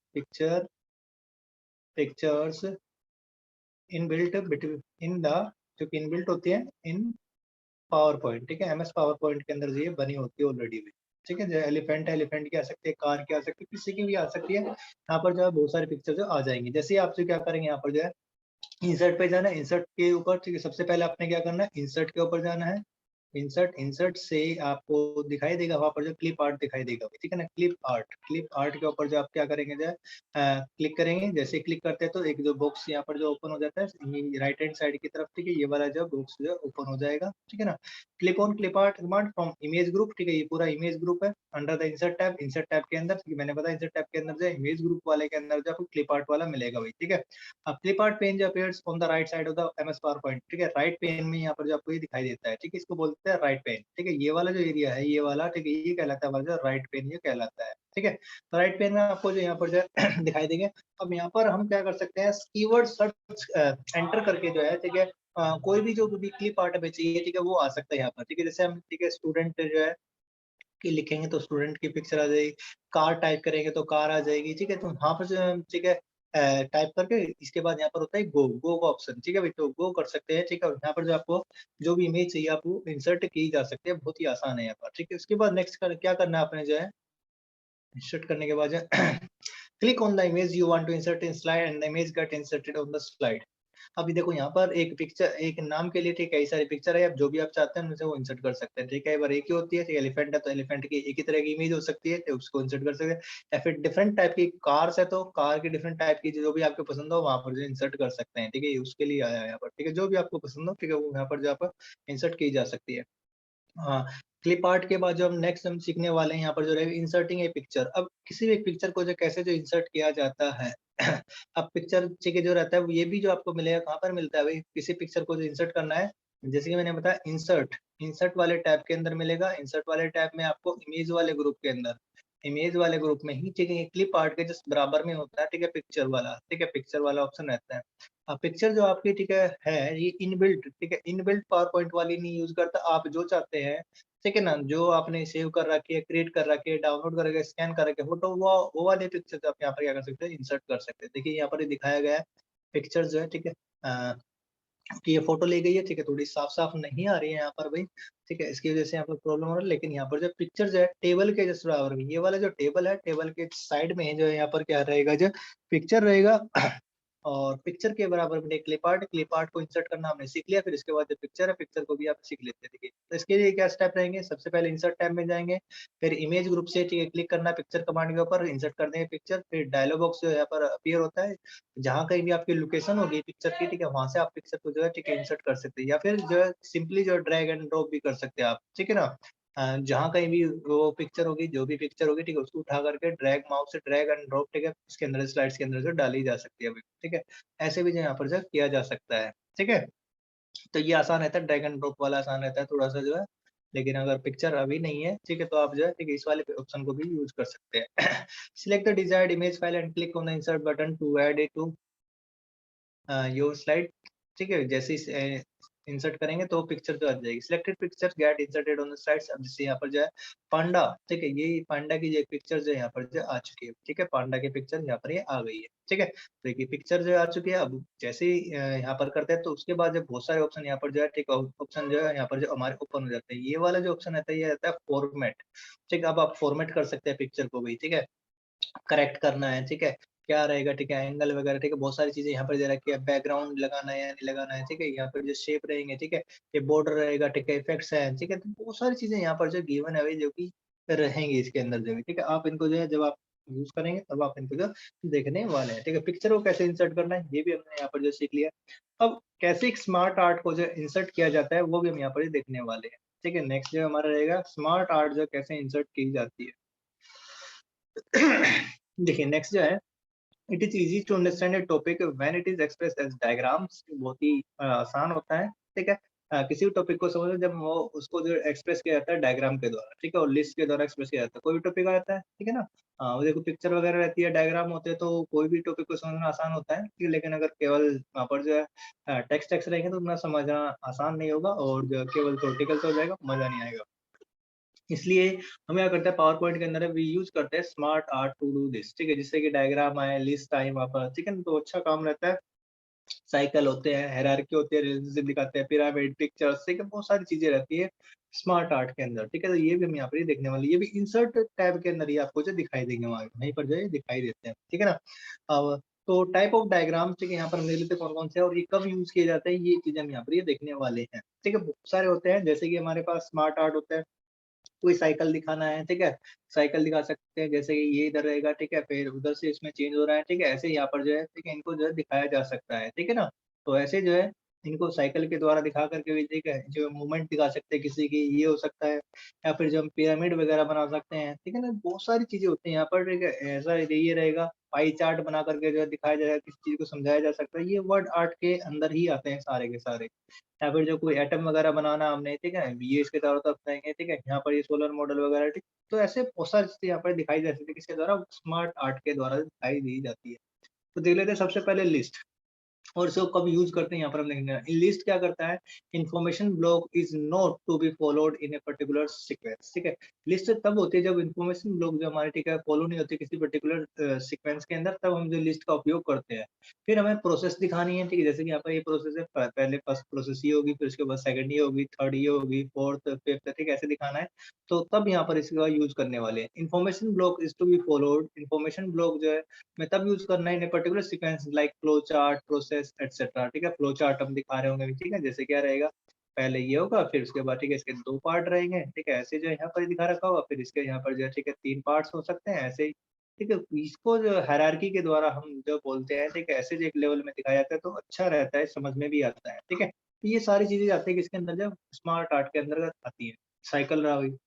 पिक्चर्स इनबिल्ट इन द, जो कि इनबिल्ट होती है इन पावर पॉइंट। ठीक है, एमएस पावर पॉइंट के अंदर ये बनी होती है ऑलरेडी में। ठीक है, जो एलिफेंट है, एलिफेंट की आ सकती है, कार की आ सकती है, किसी की भी आ सकती है। यहाँ पर जो है बहुत सारी पिक्चर जो आ जाएंगी। जैसे ही आपसे क्या करेंगे, यहाँ पर जो है इंसर्ट पे जाना है, इंसर्ट के ऊपर, ठीक है, सबसे पहले आपने क्या करना है, इंसर्ट के ऊपर जाना है। इंसर्ट से आपको दिखाई देगा वहाँ पर जो क्लिप आर्ट दिखाई देगा, ठीक है ना। क्लिप आर्ट के ऊपर जो आप क्या करेंगे जो है क्लिक करेंगे। जैसे क्लिक करते हैं तो एक जो बॉक्स यहाँ पर जो ओपन हो जाता है राइट हैंड साइड की तरफ, ठीक है। ये वाला जो बॉक्स जो ओपन हो जाएगा, ठीक है ना। Click on clip art command from image group, ठीक है। ये पूरा इमेज ग्रुप है अंडर द इंसर्ट टैब के अंदर, ठीक है। मैंने बताया इंसर्ट टैब के अंदर जो इमेज ग्रुप वाले के अंदर जो आपको क्लिप आर्ट वाला मिलेगा भाई, ठीक है। अब क्लिप आर्ट पेन जो appears on the right side of the MS power point, ठीक है। राइट पेन में यहाँ पर जो आपको ये दिखाई देता है, ठीक है। इसको बोलते हैं राइट पेन, ठीक है। ये वाला जो एरिया है ये वाला, ठीक है, ये कहलाता है हमारा जो राइट पेन, ये कहलाता है, ठीक है। तो राइट पेन में आपको जो यहाँ पर जो है दिखाई देंगे। अब यहाँ पर हम क्या कर सकते हैं, कीवर्ड सर्च एंटर करके जो है, ठीक है, कोई भी जो भी क्लिप आर्ट हमें चाहिए, ठीक है, वो आ सकता है यहाँ पर, ठीक है। जैसे हम, ठीक है, स्टूडेंट जो है कि लिखेंगे तो स्टूडेंट की पिक्चर आ जाएगी। कार टाइप करेंगे तो कार आ जाएगी, ठीक है। तो यहाँ पर जो है, ठीक है, टाइप करके इसके बाद यहाँ पर होता है गो का ऑप्शन, ठीक है भाई। तो गो कर सकते हैं, ठीक है। और यहाँ पर जो आपको जो भी इमेज चाहिए आपको इंसर्ट की जा सकती है, बहुत ही आसान है यहाँ पर, ठीक है। उसके बाद नेक्स्ट क्या करना है आपने जो है, इंसर्ट करने के बाद जो click on the image you want to insert in slide and the image get inserted on the slide. अभी देखो यहाँ पर एक पिक्चर, एक नाम के लिए, ठीक है, कई सारी पिक्चर है। आप जो भी आप चाहते हैं उनसे वो इंसर्ट कर सकते हैं, ठीक है। एक बार एक ही होती है, ठीक है। एलिफेंट है तो एलिफेंट की एक ही तरह की इमेज हो सकती है, तो उसको इंसर्ट कर सकते हैं। या फिर डिफरेंट टाइप की कार्स है तो कार की डिफरेंट टाइप की जो भी आपको पसंद हो वहां पर जो इंसर्ट कर सकते हैं, ठीक है। उसके लिए आया है यहाँ पर, ठीक है। जो भी आपको पसंद हो, ठीक है, वो यहाँ पर जो आप इंसर्ट की जा सकती है। हाँ, क्लिप आर्ट के बाद जो हम नेक्स्ट हम सीखने वाले हैं यहाँ पर जो रहेगा इंसर्टिंग ए पिक्चर। अब किसी भी एक पिक्चर को जो कैसे जो इंसर्ट किया जाता है अब पिक्चर, ठीक है, जो रहता है वो ये भी जो आपको मिलेगा, कहाँ पर मिलता है भाई, किसी पिक्चर को जो इंसर्ट करना है, जैसे कि मैंने बताया इंसर्ट वाले टैब के अंदर मिलेगा। इंसर्ट वाले टैब में आपको इमेज वाले ग्रुप के अंदर, इमेज वाले ग्रुप में ही, ठीक है, क्लिप आर्ट के जस्ट बराबर में होता है, ठीक है, पिक्चर वाला, ठीक है, पिक्चर वाला ऑप्शन रहता है। अब पिक्चर जो आपकी, ठीक है ये इनबिल्ट, ठीक है, इनबिल्ट पावर पॉइंट वाली नहीं यूज करता। आप जो चाहते हैं, ठीक है ना, जो आपने सेव कर रखी है, क्रिएट कर रखी है, डाउनलोड करके स्कैन करके फोटो, वो वाले पिक्चर आप यहाँ पर क्या कर सकते हैं, इंसर्ट कर सकते हैं। देखिए यहाँ पर ये दिखाया गया है पिक्चर जो है, ठीक है, कि ये फोटो ली गई है, ठीक है, थोड़ी साफ साफ नहीं आ रही है यहाँ पर भाई, ठीक है, इसकी वजह से यहाँ पर प्रॉब्लम हो रहा है। लेकिन यहाँ पर जो पिक्चर जो है टेबल के जस्ट बराबर में, ये वाला जो टेबल है, टेबल के साइड में जो है यहाँ पर क्या रहेगा, जो पिक्चर रहेगा और पिक्चर के बराबर में क्लिप आर्ट को इंसर्ट करना हमने सीख लिया। फिर इसके बाद जो पिक्चर है, पिक्चर को भी आप सीख लेते हैं, देखिए। तो इसके लिए क्या स्टेप रहेंगे, सबसे पहले इंसर्ट टैब में जाएंगे, फिर इमेज ग्रुप से, ठीक है, क्लिक करना पिक्चर कमांड के ऊपर, इंसर्ट कर देंगे पिक्चर। फिर डायलॉग बॉक्स जो यहाँ पर अपीयर होता है, जहाँ कहीं भी आपकी लोकेशन होगी पिक्चर की, ठीक है, वहां से आप पिक्चर को जो है, ठीक है, इंसर्ट कर सकते हैं। या फिर जो है सिंपली जो ड्रैग एंड ड्रॉप भी कर सकते हैं आप, ठीक है ना। जहाँ कहीं भी वो पिक्चर होगी, जो भी पिक्चर होगी, ठीक है, उसको उठा करके ड्रैग, माउस से ड्रैग एंड ड्रॉप, ठीक है, इसके अंदर स्लाइड्स के अंदर जो डाली जा सकती है अभी, ठीक है। ऐसे भी जो यहाँ पर जो किया जा सकता है, ठीक है। तो ये आसान रहता है, ड्रैग एंड ड्रॉप वाला आसान रहता है थोड़ा सा जो है। लेकिन अगर पिक्चर अभी नहीं है, ठीक है, तो आप जो है, ठीक है, इस वाले ऑप्शन को भी यूज कर सकते हैं। Select the desired image file and click on the insert button to add it to your slide, ठीक है। जैसे ही इंसर्ट करेंगे तो पिक्चर तो आ जाएगी। Selected picture get inserted on the slides. अब जैसे यहाँ पर जो है पांडा, ठीक है, ये पांडा की जो पिक्चर जो यहाँ पर जो आ चुकी है, ठीक है, पांडा की पिक्चर यहाँ पर ये आ गई है, ठीक है। तो ये पिक्चर जो आ चुकी है, अब जैसे ही यहाँ पर करते हैं तो उसके बाद जो बहुत सारे ऑप्शन यहाँ पर जो है, ठीक है, ऑप्शन जो है यहाँ पर जो हमारे ओपन हो जाते हैं। ये वाला जो ऑप्शन रहता है ये रहता है फॉर्मेट, ठीक है। अब आप फॉर्मेट कर सकते हैं पिक्चर को भी, ठीक है, करेक्ट करना है, ठीक है, क्या रहेगा, ठीक है, एंगल वगैरह, ठीक है, बहुत सारी चीजें यहाँ पर दे रखी है। बैकग्राउंड लगाना है या नहीं लगाना है, ठीक है, यहाँ पर जो शेप रहेंगे, ठीक है, ये बॉर्डर रहेगा, ठीक है, इफेक्ट्स है, ठीक है। तो बहुत सारी चीजें यहाँ पर जो गिवन है भाई, जो कि रहेंगी इसके अंदर जो है, ठीक है। आप इनको जो है जब आप यूज करेंगे तब आप इनको जो देखने वाले हैं, ठीक है। पिक्चर को कैसे इंसर्ट करना है ये भी हमने यहाँ पर जो सीख लिया। अब कैसे एक स्मार्ट आर्ट को जो इंसर्ट किया जाता है वो भी हम यहाँ पर देखने वाले हैं, ठीक है। नेक्स्ट जो हमारा रहेगा स्मार्ट आर्ट जो कैसे इंसर्ट की जाती है। देखिए नेक्स्ट जो है, it is easy to understand a topic when it is expressed as diagrams. बहुत ही आसान होता है, ठीक है। किसी भी टॉपिक को समझो जब वो उसको जो एक्सप्रेस किया जाता है डायग्राम के द्वारा, ठीक है, और लिस्ट के द्वारा एक्सप्रेस किया जाता है। कोई भी टॉपिक आ जाता है, ठीक है ना, वो देखो पिक्चर वगैरह रहती है, डायग्राम होते हैं, तो कोई भी टॉपिक को समझना आसान होता है, ठीक है। लेकिन अगर केवल वहाँ पर जो है टेक्स्ट टेक्स्ट रहेंगे तो उतना समझना आसान नहीं होगा, और जो केवल थ्योरेटिकल तो हो जाएगा, मजा नहीं आएगा। इसलिए हम क्या करते हैं, पावर पॉइंट के अंदर वी यूज करते हैं SmartArt to do this, ठीक है, जिससे कि डायग्राम आए, लिस्ट आए वहाँ पर, ठीक है, तो अच्छा काम रहता है। साइकिल होते हैं, हायरार्की होती है, रिलेशनशिप दिखाते हैं, पिरामिड, पिक्चर्स, ठीक है, बहुत सारी चीजें रहती है स्मार्ट आर्ट के अंदर, ठीक है। तो ये भी हम यहाँ पर ही देखने वाले, ये भी इंसर्ट टैब के अंदर ही आपको जो दिखाई देंगे, वहीं पर जो है दिखाई देते हैं, ठीक है ना। अब तो टाइप ऑफ डायग्राम ठीक है, यहाँ पर हम देख लेते हैं कौन कौन से हैं और ये कब यूज किए जाते हैं, ये चीजें हम यहाँ पर ये देखने वाले हैं। ठीक है, बहुत सारे होते हैं, जैसे कि हमारे पास स्मार्ट आर्ट होता है, कोई साइकिल दिखाना है, ठीक है, साइकिल दिखा सकते हैं, जैसे कि ये इधर रहेगा, ठीक है, फिर उधर से इसमें चेंज हो रहा है, ठीक है, ऐसे यहाँ पर जो है, ठीक है, इनको जो है दिखाया जा सकता है, ठीक है ना। तो ऐसे जो है इनको साइकिल के द्वारा दिखा करके भी, ठीक है, जो मूवमेंट दिखा सकते हैं किसी की, ये हो सकता है, या फिर जो हम पिरामिड वगैरह बना सकते हैं, ठीक है ना, बहुत सारी चीजें होती हैं यहाँ पर, ठीक है, ऐसा ये रहेगा, पाई चार्ट बना करके जो है दिखाया जाएगा, किसी चीज को समझाया जा सकता है, ये वर्ड आर्ट के अंदर ही आते हैं सारे के सारे। या फिर जो कोई एटम वगैरह बनाना हमने, ठीक है, ये इसके चारों तरफ जाएँगे, ठीक है, यहाँ पर ये सोलर मॉडल वगैरह, ठीक। तो ऐसे बहुत सारी चीज़ें यहाँ पर दिखाई जा सकती है, किसके द्वारा? स्मार्ट आर्ट के द्वारा दिखाई दी जाती है। तो देख लेते हैं सबसे पहले लिस्ट। और इसको कब यूज़ करते हैं यहाँ पर हम देखेंगे। लिस्ट क्या करता है? Information block is not to be followed in a particular sequence, ठीक है। लिस्ट तब होती है जब इन्फॉर्मेशन ब्लॉक जो हमारी, ठीक है, फॉलो नहीं होती किसी पर्टिकुलर सीक्वेंस के अंदर, तब हम जो लिस्ट का उपयोग करते हैं। फिर हमें प्रोसेस दिखानी है, ठीक है, जैसे कि यहाँ पर ये प्रोसेस है, पहले फर्स्ट प्रोसेस ये होगी, फिर उसके बाद सेकंड ये होगी, थर्ड ये होगी, फोर्थ, फिफ्थ, ठीक है, ऐसे दिखाना है। तो तब यहाँ पर इसका यूज़ करने वाले हैं। Information block is to be followed, information block जो है मैं तब यूज़ करना है in a particular sequence like flow chart, process etcetera, ठीक है? फ्लो चार्ट हम दिखा रहे होंगे अभी, ठीक है? जैसे क्या रहेगा, पहले ये होगा, फिर उसके बाद, ठीक है, इसके 2 पार्ट रहेंगे, ठीक है? ऐसे जो यहाँ पर दिखा रखा होगा, फिर इसके यहाँ पर जो है, ठीक है, 3 पार्ट्स हो सकते हैं, ऐसे ही, ठीक है? इसको जो हायरार्की के द्वारा हम जो बोलते हैं, ठीक है? ऐसे जो एक लेवल में दिखाया जाता है, तो अच्छा रहता है, समझ में भी आता है, ठीक है? तो ये सारी चीज़ें आती है किसके अंदर, जब स्मार्ट आर्ट के अंतर्गत आती हैं। साइकिल रहा वही।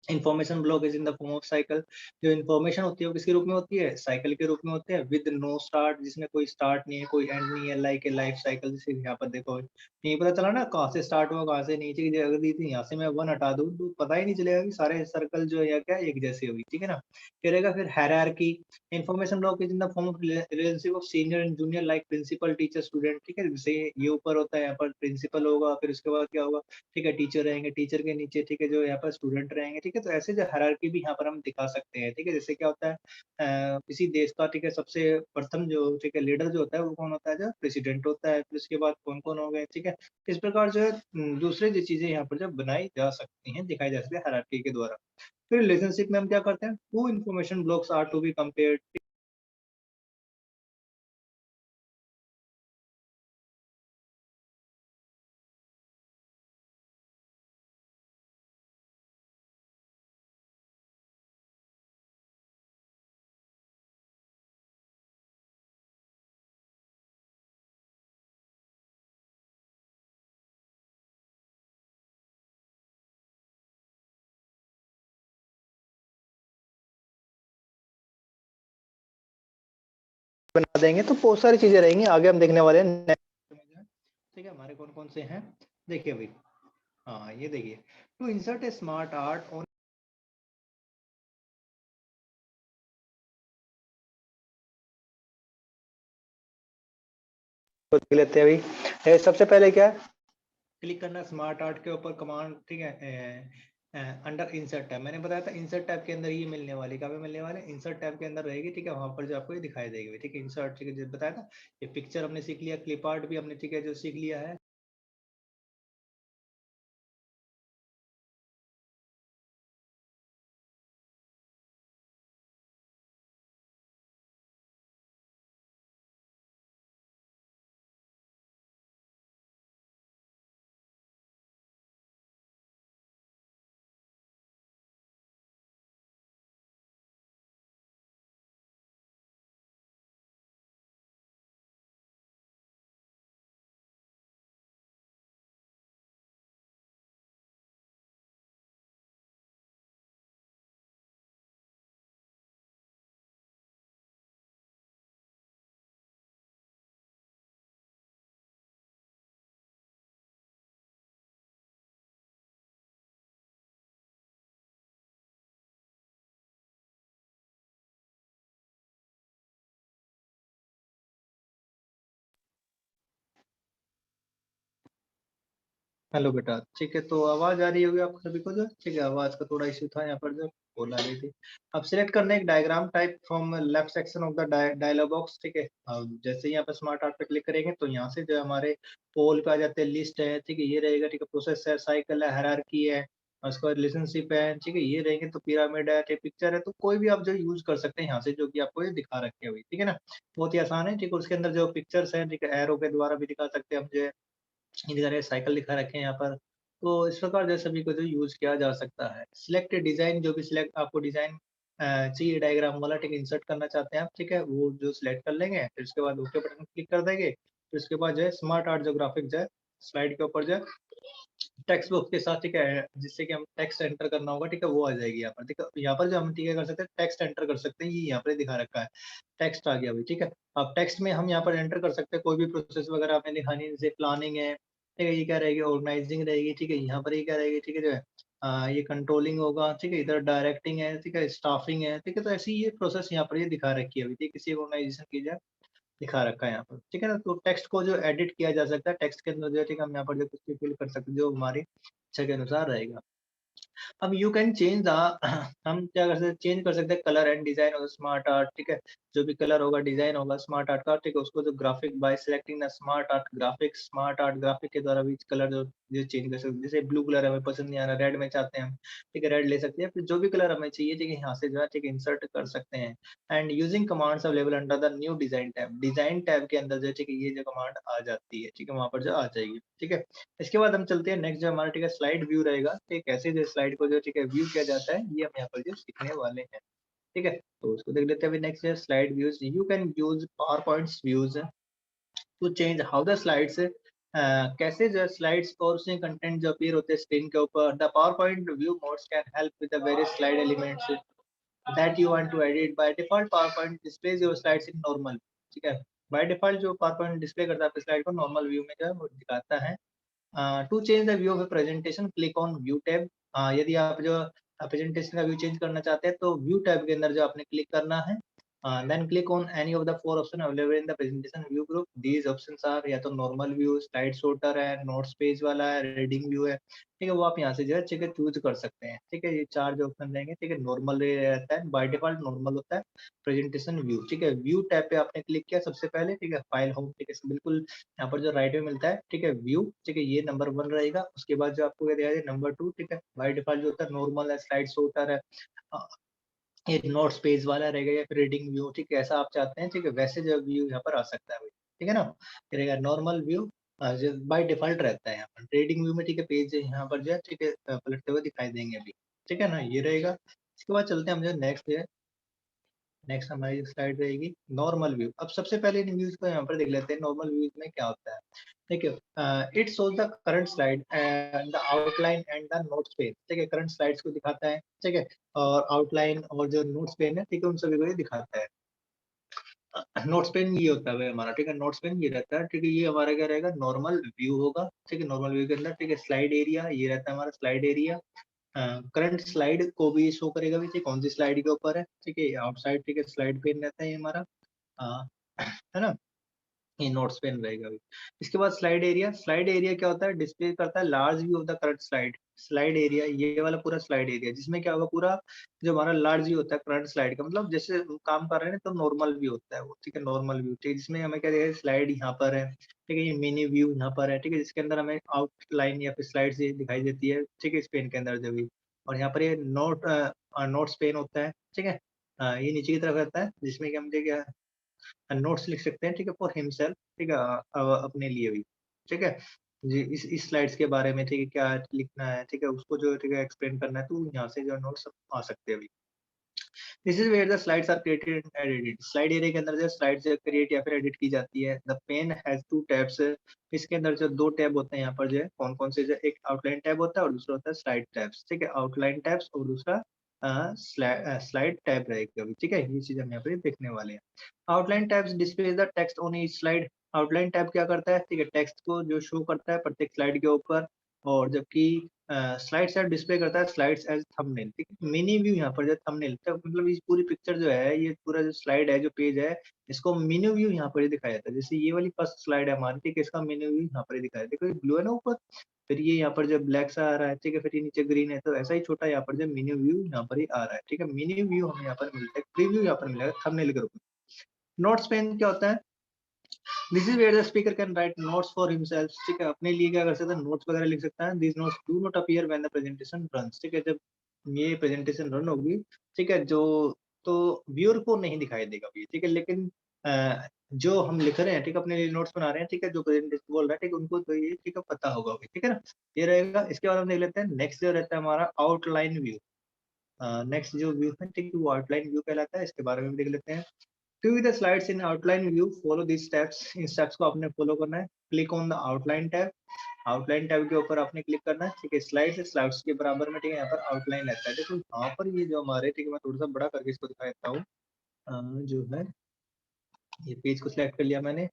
Information block is in the form of cycle. जो इन्फॉर्मेशन होती है वो किसके रूप में होती है? साइकिल के रूप में होती है विद नो स्टार्ट, जिसमें कोई स्टार्ट नहीं है, कोई एंड नहीं है, लाइक ए लाइफ साइकिल। जैसे यहाँ पर देखो, नहीं पता चला ना कहाँ से स्टार्ट हुआ, कहाँ से नीचे की जगह दी थी, यहाँ से मैं 1 हटा दूँ तो पता ही नहीं चलेगा कि सारे सर्कल जो है या क्या एक जैसे हुई, ठीक है ना? फिर रहेगा फिर hierarchy. Information block is in the form of relationship of senior and junior like principal, teacher, student, ठीक है? जैसे ये ऊपर होता है, यहाँ पर प्रिंसिपल होगा, फिर उसके बाद क्या होगा, ठीक है, टीचर रहेंगे, टीचर के नीचे, ठीक है, जो यहाँ पर स्टूडेंट रहेंगे, ठीक है, तो ऐसे जो हायरार्की भी यहाँ पर हम दिखा सकते हैं, ठीक है, जैसे क्या होता है, किसी देश का, ठीक है, सबसे प्रथम जो, ठीक है, लीडर जो होता है वो कौन होता है, जो प्रेसिडेंट होता है, फिर उसके बाद कौन कौन हो गए, ठीक है। इस प्रकार जो है दूसरे जो चीजें यहाँ पर जब बनाई जा सकती हैं, दिखाई जा सकती है हायरार्की के द्वारा। फिर रिलेशनशिप में हम क्या करते हैं, two information blocks are to be compared. बना देंगे तो बहुत सारी चीजें रहेंगी, आगे हम देखने वाले हैं नेक्स्ट में जो है, ठीक है, हमारे कौन कौन से हैं, देखिए अभी। हाँ, ये देखिए, to insert a SmartArt on देख लेते हैं अभी। सबसे पहले क्या है, क्लिक करना स्मार्ट आर्ट के ऊपर, कमांड, ठीक है, अंडर इंसर्ट टैब, मैंने बताया था इंसर्ट टैब के अंदर ये मिलने वाली, कहाँ पे मिलने वाले, इंसर्ट टैब के अंदर रहेगी, ठीक है, वहां पर जो आपको ये दिखाई देगी, ठीक है, इंसर्ट, ठीक है, जो बताया था, ये पिक्चर हमने सीख लिया, क्लिप आर्ट भी हमने, ठीक है, जो सीख लिया है। हेलो बेटा, ठीक है, तो आवाज आ रही होगी आपको सभी को, जो ठीक है, आवाज का थोड़ा इशू था यहाँ पर, जो बोल आ रही थी। अब सिलेक्ट करने एक diagram type from left section of the dialog box, ठीक है। अब जैसे ही यहाँ पे स्मार्ट आर्ट पे क्लिक करेंगे तो यहाँ से जो हमारे पोल पे आ जाते हैं, लिस्ट है, ठीक है, ये रहेगा, ठीक है, प्रोसेस है, साइकिल है, हायरार्की है, और उसके बाद रिलेशनशिप है, ठीक है, ये रहेंगे तो पिरामिड है, ठीक पिक्चर है, तो कोई भी आप जो यूज कर सकते हैं यहाँ से, जो कि आपको ये दिखा रखे हैं अभी, ठीक है ना। बहुत ही आसान है, ठीक है। उसके अंदर जो पिक्चर्स है, ठीक है, एरो के द्वारा भी दिखा सकते हैं हम, जो इधर सारे साइकिल दिखा रखे हैं यहाँ पर। तो इस प्रकार जो सभी को जो यूज किया जा सकता है। सिलेक्ट डिजाइन, जो भी सिलेक्ट आपको डिजाइन चाहिए डायग्राम वाला, ठीक है, इंसर्ट करना चाहते हैं आप, ठीक है, वो जो सिलेक्ट कर लेंगे, फिर उसके बाद ओके बटन क्लिक कर देंगे। फिर उसके बाद जो है स्मार्ट आर्ट जो ग्राफिक जो है स्लाइड के ऊपर जो है टेक्स्ट बॉक्स के साथ, ठीक है, जिससे कि हम टेक्स्ट एंटर करना होगा, ठीक है, वो आ जाएगी यहाँ पर, ठीक है। यहाँ पर जो हम ठीक है कर सकते हैं, टेक्स्ट एंटर कर सकते हैं, ये यहाँ पर दिखा रखा है, टेक्स्ट आ गया अभी, ठीक है। अब टेक्स्ट में हम यहाँ पर एंटर कर सकते हैं कोई भी प्रोसेस वगैरह हमें दिखानी है, जैसे प्लानिंग है, ठीक है, ये क्या रहेगी, ऑर्गेनाइजिंग रहेगी, ठीक है, यहाँ पर ये क्या रहेगी, ठीक है, जो है ये कंट्रोलिंग होगा, ठीक है, इधर डायरेक्टिंग है, ठीक है, स्टाफिंग है, ठीक है। तो ऐसी ये प्रोसेस यहाँ पर ये दिखा रखी है अभी, ठीक है, किसी ऑर्गेनाइजेशन की जाए दिखा रखा है यहाँ पर, ठीक है ना। तो टेक्स्ट को जो एडिट किया जा सकता है, टेक्स्ट के अंदर जो है, ठीक है, हम यहाँ पर जो कुछ भी फिल कर सकते हैं जो हमारी इच्छा के अनुसार रहेगा। अब यू कैन चेंज द हम क्या कर सकते हैं, चेंज कर सकते हैं कलर एंड डिजाइन और स्मार्ट आर्ट, ठीक है। जो भी कलर होगा, डिजाइन होगा स्मार्ट आर्ट का, ठीक है, उसको जो graphic bye selecting the smart art graphic के द्वारा भी कलर जो चेंज कर सकते हैं। जैसे ब्लू कलर हमें पसंद नहीं आ रहा, रेड में चाहते हैं हम, ठीक है, रेड ले सकते हैं। फिर जो भी कलर हमें चाहिए, ठीक है, यहाँ से जो है, ठीक है, इंसर्ट कर सकते हैं। And using commands available under the new design tab के अंदर जो, ठीक है, ये जो कमांड आ जाती है, ठीक है, वहां पर जो आ जाएगी, ठीक है। इसके बाद हम चलते हैं नेक्स्ट, जो हमारा ठीक है स्लाइड व्यू रहेगा, ठीक है, कैसे जो स्लाइड को जो ठीक है व्यू किया जाता है, ये हम यहाँ पर जो सीखने वाले हैं, ठीक है। तो उसको देख लेते हैं अभी। नेक्स्ट है slide views. You can use PowerPoint's views to change how the slides, कैसे जो स्लाइड्स और उसमें कंटेंट जो अपीयर होते हैं स्क्रीन के ऊपर। The power point view modes can help with the various slide elements that you want to edit. By default PowerPoint displays your slides in normal, ठीक है। बाय डिफॉल्ट जो PowerPoint डिस्प्ले करता है आपके स्लाइड को normal view में जो है वो दिखाता है। To change the view of presentation click on view tab. यदि आप जो प्रेजेंटेशन का व्यू चेंज करना चाहते हैं तो व्यू टैब के अंदर जो आपने क्लिक करना है। Then click on any of the four option available in the presentation view group. These options are या तो नॉर्मल व्यू, स्लाइड सॉर्टर है, नोट्स पेज वाला है, रीडिंग व्यू है, ठीक है, वो आप यहाँ से जो है ठीक है चूज कर सकते हैं, ठीक है। ये चार जो ऑप्शन रहेंगे, ठीक है, नॉर्मल रहता है, बाय डिफॉल्ट नॉर्मल होता है प्रेजेंटेशन व्यू, ठीक है। व्यू टैब पे आपने क्लिक किया सबसे पहले, ठीक है, फाइल होम, ठीक है, बिल्कुल यहाँ पर जो राइट में मिलता है, ठीक है, व्यू, ठीक है, ये नंबर 1 रहेगा। उसके बाद जो आपको दिया जाए नंबर 2, ठीक है, बाय डिफॉल्ट जो होता है नॉर्मल है, स्लाइड सॉर्टर है, अ, ये नोट्स पेज वाला रहेगा, या फिर रीडिंग व्यू, ठीक है, ऐसा आप चाहते हैं, ठीक है, वैसे जो व्यू यहाँ पर आ सकता है भाई, ठीक है ना। ये रहेगा नॉर्मल व्यू, जो बाय डिफॉल्ट रहता है यहाँ पर। रीडिंग व्यू में, ठीक है, पेज यहाँ पर जो है, ठीक है, पलटते हुए दिखाई देंगे अभी, ठीक है ना, ये रहेगा। इसके बाद चलते हैं हम जो नेक्स्ट है। नेक्स्ट हमारी स्लाइड रहेगी नॉर्मल व्यू। अब सबसे पहले इन व्यूज को यहाँ पर देख लेते हैं, नॉर्मल व्यूज में क्या होता है, ठीक है। It shows the current slide and the outline and the notes pane, ठीक है, करंट स्लाइड्स को दिखाता है, ठीक है, और आउटलाइन और जो नोट्स पेन है, ठीक है, उन सभी को ये दिखाता है। नोट्स पेन ये होता है हमारा, ठीक है, नोट्स पेन ये रहता है, ठीक है, ये हमारा क्या रहेगा, नॉर्मल व्यू होगा, ठीक है। नॉर्मल व्यू के अंदर, ठीक है, स्लाइड एरिया ये रहता है हमारा, स्लाइड एरिया। करंट स्लाइड को भी शो करेगा भी, ठीक, कौन सी स्लाइड के ऊपर है, ठीक है, आउटसाइड, ठीक है, स्लाइड पेन रहता है ये हमारा, हाँ, है ना, ये नोट्स पेन रहेगा अभी। इसके बाद स्लाइड एरिया क्या होता है, डिस्प्ले करता है large view of the current slide. Slide area ये वाला पूरा स्लाइड एरिया, जिसमें क्या होगा, पूरा जो हमारा लार्ज व्यू होता है करंट स्लाइड का, मतलब जैसे हम काम कर रहे हैं तो नॉर्मल व्यू होता है वो, ठीक है, नॉर्मल व्यू, ठीक है, जिसमें हमें क्या दिखेगा, स्लाइड यहाँ पर है, ठीक है, ये मिनी व्यू यहाँ पर है, ठीक है, जिसके अंदर हमें आउटलाइन या फिर स्लाइड दिखाई देती है, ठीक है, इस पेन के अंदर जो भी। और यहाँ पर ये नोट्स पेन होता है, ठीक है, ये नीचे की तरफ रहता है, जिसमें कि हम देखिए नोट्स लिख सकते हैं, ठीक है, फॉर हिमसेल्फ, ठीक है, अपने लिए भी, ठीक है, जी, इस स्लाइड्स के बारे में, ठीक है, क्या लिखना है, ठीक है, उसको जो ठीक है एक्सप्लेन करना है, तो यहाँ से जो नोट्स आ सकते हैं अभी। This is where the slides are created and edited. Slide area के अंदर जो स्लाइड्स क्रिएट या फिर एडिट की जाती है। The pen has two tabs. इसके अंदर जो दो टैब होते हैं यहाँ पर, जो है कौन कौन से, जो एक आउटलाइन टैब होता है और दूसरा होता है स्लाइड टैब्स, ठीक है, आउटलाइन टैब्स और दूसरा स्लाइड टैब रहेगा अभी, ठीक है, ये चीज हम यहाँ पे देखने वाले हैं। Outline tabs display the text on each slide. Outline tab क्या करता है, ठीक है, टेक्स्ट को जो शो करता है प्रत्येक स्लाइड के ऊपर, और जबकि स्लाइड्स एज डिस्प्ले करता है स्लाइड्स एज थंबनेल, ठीक है। मिनी व्यू यहाँ पर जो थंबनेल, तो मतलब इस पूरी पिक्चर जो है, ये पूरा जो स्लाइड है, जो पेज है, इसको मिनी व्यू यहाँ पर ही दिखाया जाता है। जैसे ये वाली फर्स्ट स्लाइड है हमारी, ठीक है, इसका मिनी व्यू यहाँ पर ही दिखाया, देखो ये ब्लू है ना ऊपर, फिर ये यहाँ पर जो ब्लैक सा आ रहा है, ठीक है, फिर ये नीचे ग्रीन है, तो ऐसा ही छोटा यहाँ पर जो मिनी व्यू यहाँ पर ही आ रहा है, ठीक है। मिनी व्यू हमें यहाँ पर मिलता है, प्रीव्यू यहाँ पर मिलेगा थंबनेल के रूप में। नोट्स पेन क्या होता है, this is where the speaker can write notes for himself, ठीक है, अपने लिए क्या कर सकता है, नोट्स वगैरह लिख सकता है। This notes do not appear when the presentation runs, ठीक है, जब ये प्रेजेंटेशन रन होगी, ठीक है, जो तो व्यूअर को नहीं दिखाई देगा ये, ठीक है, लेकिन जो हम लिख रहे हैं, ठीक है, अपने लिए नोट्स बना रहे हैं, ठीक है, जो प्रेजेंटेशन बोल रहा है, ठीक है, उनको तो ये, ठीक है, पता होगा, ठीक है ना, ये रहेगा। इसके बाद हम देख लेते हैं नेक्स्ट जो रहता है हमारा आउटलाइन व्यू। नेक्स्ट जो व्यू है, ठीक है, वो आउटलाइन व्यू कहलाता है, इसके बारे में देख लेते हैं। To view the slides in outline view, follow these steps. In steps को आपने follow करना है। Click on the outline tab. Outline tab के ऊपर आपने click करना है, ठीक है, स्लाइड्स के बराबर में, ठीक है, यहाँ पर outline रहता है। देखो यहाँ पर ये जो हमारे, ठीक है, मैं थोड़ा सा बड़ा करके इसको दिखा देता हूँ। जो है ये पेज को सिलेक्ट कर लिया मैंने,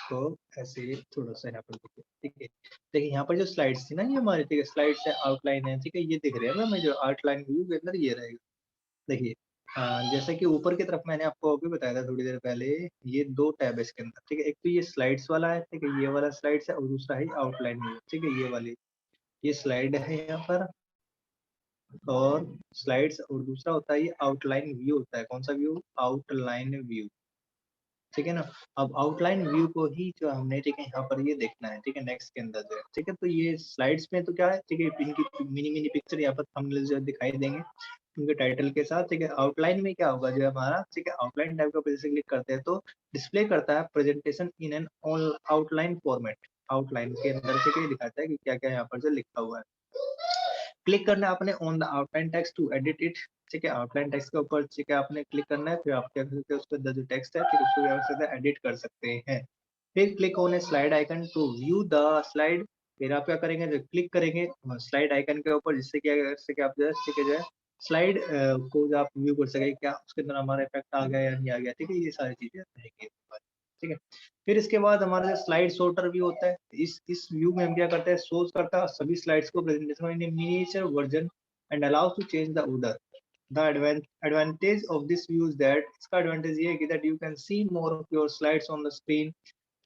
तो ऐसे थोड़ा सा यहाँ पर देखिए, ठीक है, देखिए यहाँ पर जो स्लाइड्स थी ना ये हमारी, ठीक है, स्लाइड्स है, आउटलाइन है, ठीक है, ये दिख रहे हैं ना, मैं जो आउटलाइन व्यू के अंदर ये रहेगा। देखिए जैसे कि ऊपर की तरफ मैंने आपको अभी बताया था थोड़ी देर पहले, ये दो टैब है इसके अंदर, ठीक है, एक तो ये स्लाइड्स वाला है, ठीक है, ये वाला स्लाइड्स है, और दूसरा है आउटलाइन व्यू, ठीक है, ये वाली, ये स्लाइड है यहाँ पर, और स्लाइड्स, और दूसरा होता है ये आउटलाइन व्यू होता है। कौन सा व्यू? आउटलाइन व्यू, ठीक है ना। अब आउटलाइन व्यू को ही जो हमने, ठीक है, यहाँ पर ये देखना है, ठीक है, नेक्स्ट के अंदर जो है, ठीक है, तो ये स्लाइड्स में तो क्या है, ठीक है, इनकी मिनी मिनी पिक्चर यहाँ पर थंबनेल जो दिखाई देंगे उनके टाइटल के साथ, ठीक है। आउटलाइन में क्या होगा जो हमारा, ठीक है, आउटलाइन टैब के ऊपर जैसे क्लिक करते हैं तो डिस्प्ले करता है presentation in an outline format. Outline के अंदर से क्या दिखाता है कि क्या क्या यहाँ पर जो लिखा हुआ है। क्लिक करना है आपने on the outline text to edit it, ठीक है, आउटलाइन टेक्स्ट के ऊपर, ठीक है, आपने क्लिक करना है, फिर आप क्या कर सकते हैं, उसके अंदर जो टेक्स्ट है, ठीक है, उसको क्या कर एडिट कर सकते हैं। फिर click on a slide icon to view the slide. फिर आप क्या करेंगे, जो क्लिक करेंगे स्लाइड आइकन के ऊपर, जिससे क्या, जिससे आप जो है, ठीक है, जो है स्लाइड को जो आप व्यू कर सके, क्या उसके अंदर हमारा इफेक्ट आ गया या नहीं आ गया, ठीक है, ये सारी चीजें रहेंगी, ठीक है। फिर इसके बाद हमारा जो स्लाइड सॉर्टर भी होता है, इस व्यू में हम क्या करते हैं, सोर्स करता है सभी स्लाइड्स को presentation in miniature version and allows to change the order. The advantage of this view is that, इसका एडवांटेज ये है कि that you can see more of your slides on the screen।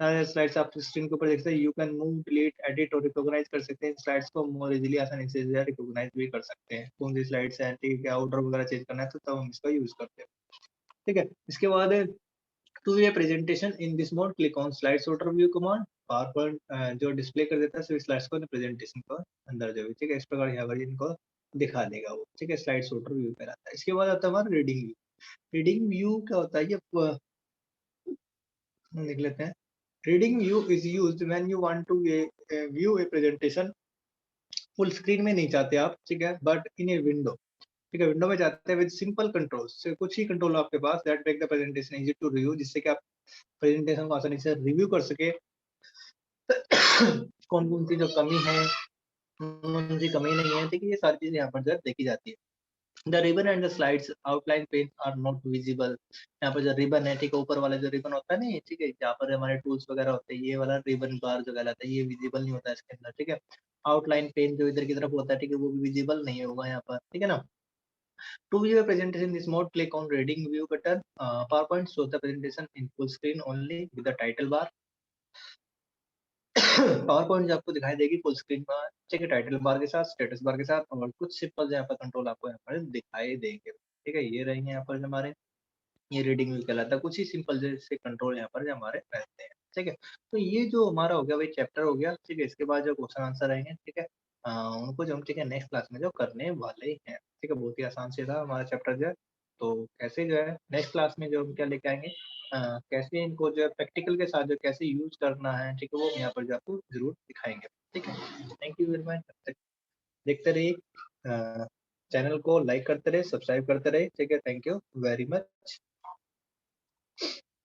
Slides आप screen के ऊपर देख सकते हैं, you can move, delete, edit और रिकॉग्नाइज कर सकते हैं स्लाइड्स को मोर इजीली, आसानी से रिकॉग्नाइज भी कर सकते हैं कौन सी स्लाइड्स हैं, ठीक है, ऑर्डर वगैरह चेंज करना है तो तब हम इसका यूज करते हैं, ठीक है। इसके बाद to a presentation in this mode, click on slide sorter view command. PowerPoint जो डिस्प्ले कर देता है सभी स्लाइड्स को प्रेजेंटेशन को अंदर जो, ठीक है, इस प्रकार यहाँ पर इनको दिखा देगा वो, ठीक है, स्लाइड सॉर्टर व्यू कहलाता है। इसके बाद आता है हमारा रीडिंग व्यू। रीडिंग व्यू क्या होता है, ये देख लेते हैं। Reading view is used when you want to view a presentation, full screen में नहीं चाहते आप, ठीक है, बट इन ए विंडो, ठीक है, विंडो में जाते हैं विद सिंपल कंट्रोल्स, कुछ ही कंट्रोल आपके पास that make the presentation easy to review, जिससे कि आप प्रेजेंटेशन को आसानी से रिव्यू कर सके। कौन कौन सी जो कमी है, कौन सी कमी नहीं है, ठीक है, ये सारी चीजें यहाँ पर जो देखी जाती है। The ribbon and the slides outline page are not visible. यहाँ पर जो रिबन है, ठीक है, ऊपर वाला जो रिबन होता है ना, ठीक है, जहाँ पर हमारे टूल्स वगैरह होते हैं, ये वाला रिबन बार जो कहलाता है, ये विजिबल नहीं होता है इसके अंदर, ठीक है। आउटलाइन पेन जो इधर की तरफ होता है, ठीक है, वो भी विजिबल नहीं होगा यहाँ पर, ठीक है ना। To view a presentation in this mode, click on Reading View button. PowerPoint shows the presentation in full screen only with the title bar. Power point आपको दिखाई देगी फुल स्क्रीन पर, ठीक है, टाइटल बार के साथ, स्टेटस बार के साथ, और कुछ सिंपल यहाँ पर कंट्रोल आपको यहाँ पर दिखाई देंगे, ठीक है, ये रहेंगे यहाँ पर हमारे, ये रीडिंग व्यू कहलाता है। कुछ ही सिंपल जैसे कंट्रोल यहाँ पर जो हमारे रहते हैं, ठीक है। तो ये जो हमारा हो गया भाई चैप्टर हो गया, ठीक है। इसके बाद जो क्वेश्चन आंसर रहेंगे, ठीक है, उनको जो हम, ठीक है, नेक्स्ट क्लास में जो करने वाले हैं, ठीक है, बहुत ही आसान से था हमारा चैप्टर जो है। तो कैसे जो है नेक्स्ट क्लास में जो हम क्या लेके आएंगे, कैसे इनको जो है प्रैक्टिकल के साथ जो कैसे यूज करना है, ठीक है, वो यहाँ पर जो आपको जरूर दिखाएंगे, ठीक है। थैंक यू वेरी मच, देखते रहिए, चैनल को लाइक करते रहे, सब्सक्राइब करते रहे, ठीक है, थैंक यू वेरी मच।